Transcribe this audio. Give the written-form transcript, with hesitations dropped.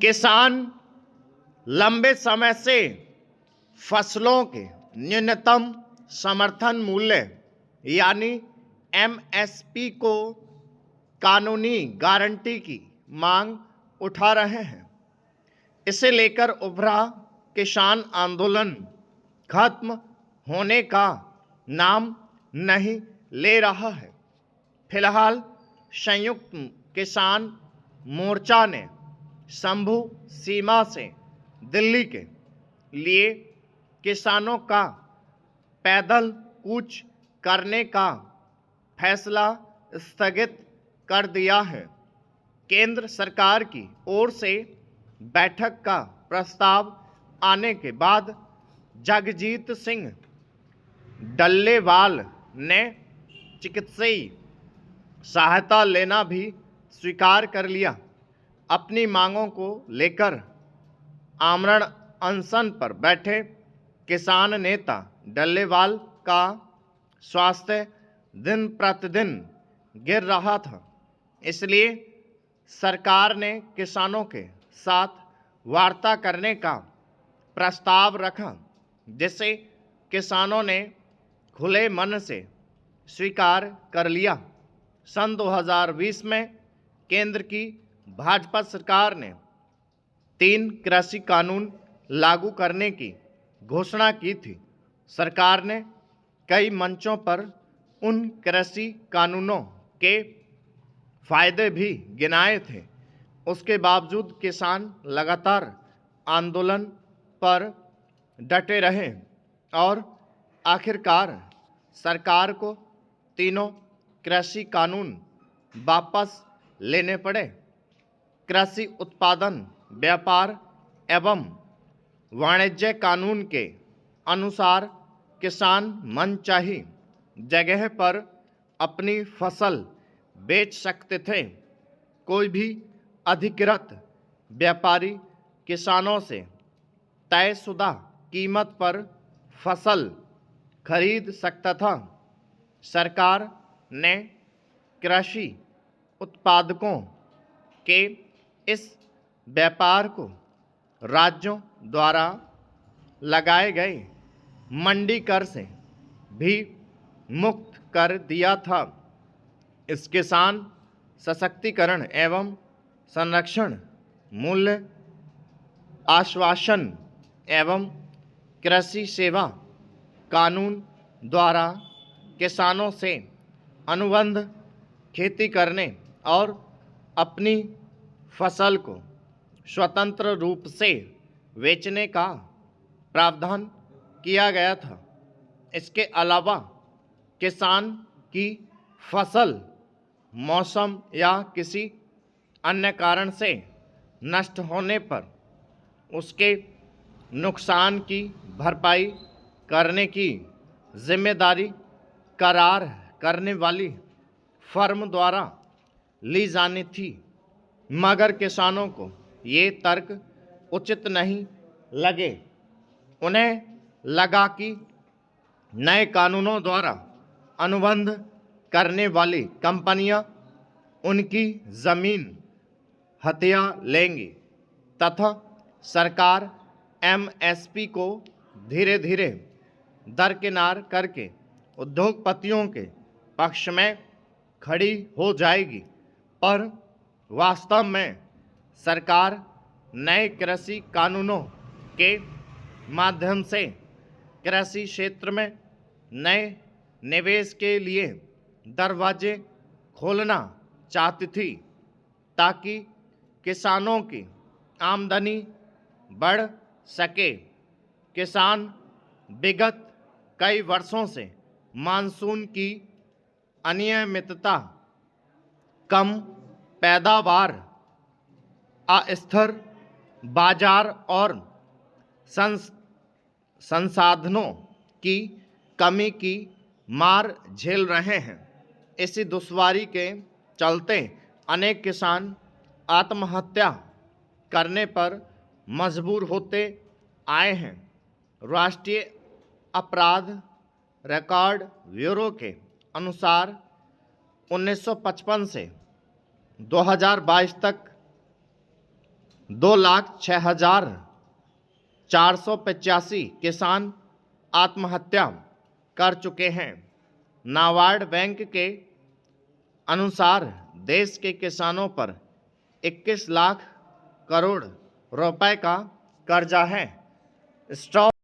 किसान लंबे समय से फसलों के न्यूनतम समर्थन मूल्य यानी एमएसपी को कानूनी गारंटी की मांग उठा रहे हैं। इसे लेकर उभरा किसान आंदोलन खत्म होने का नाम नहीं ले रहा है। फिलहाल संयुक्त किसान मोर्चा ने शंभू सीमा से दिल्ली के लिए किसानों का पैदल कूच करने का फैसला स्थगित कर दिया है। केंद्र सरकार की ओर से बैठक का प्रस्ताव आने के बाद जगजीत सिंह डल्लेवाल ने चिकित्सीय सहायता लेना भी स्वीकार कर लिया। अपनी मांगों को लेकर आमरण अनशन पर बैठे किसान नेता डल्लेवाल का स्वास्थ्य दिन प्रतिदिन गिर रहा था, इसलिए सरकार ने किसानों के साथ वार्ता करने का प्रस्ताव रखा, जिसे किसानों ने खुले मन से स्वीकार कर लिया। सन 2020 में केंद्र की भाजपा सरकार ने 3 कृषि कानून लागू करने की घोषणा की थी। सरकार ने कई मंचों पर उन कृषि कानूनों के फायदे भी गिनाए थे। उसके बावजूद किसान लगातार आंदोलन पर डटे रहे और आखिरकार सरकार को तीनों कृषि कानून वापस लेने पड़े। कृषि उत्पादन व्यापार एवं वाणिज्य कानून के अनुसार किसान मनचाही जगह पर अपनी फसल बेच सकते थे। कोई भी अधिकृत व्यापारी किसानों से तयशुदा कीमत पर फसल खरीद सकता था। सरकार ने कृषि उत्पादकों के इस व्यापार को राज्यों द्वारा लगाए गए मंडी कर से भी मुक्त कर दिया था। इस किसान सशक्तिकरण एवं संरक्षण मूल्य आश्वासन एवं कृषि सेवा कानून द्वारा किसानों से अनुबंध खेती करने और अपनी फसल को स्वतंत्र रूप से बेचने का प्रावधान किया गया था। इसके अलावा किसान की फसल मौसम या किसी अन्य कारण से नष्ट होने पर उसके नुकसान की भरपाई करने की जिम्मेदारी करार करने वाली फर्म द्वारा ली जानी थी। मगर किसानों को ये तर्क उचित नहीं लगे। उन्हें लगा कि नए कानूनों द्वारा अनुबंध करने वाली कंपनियां उनकी ज़मीन हथिया लेंगी तथा सरकार एमएसपी को धीरे धीरे दरकिनार करके उद्योगपतियों के पक्ष में खड़ी हो जाएगी। और वास्तव में सरकार नए कृषि कानूनों के माध्यम से कृषि क्षेत्र में नए निवेश के लिए दरवाजे खोलना चाहती थी, ताकि किसानों की आमदनी बढ़ सके। किसान विगत कई वर्षों से मानसून की अनियमितता, कम पैदावार, अस्थिर बाजार और संसाधनों की कमी की मार झेल रहे हैं। इसी दुश्वारी के चलते अनेक किसान आत्महत्या करने पर मजबूर होते आए हैं। राष्ट्रीय अपराध रिकॉर्ड ब्यूरो के अनुसार 1955 से 2022 तक 2,06,485 किसान आत्महत्या कर चुके हैं। नाबार्ड बैंक के अनुसार देश के किसानों पर 21 लाख करोड़ रुपए का कर्जा है। स्टॉक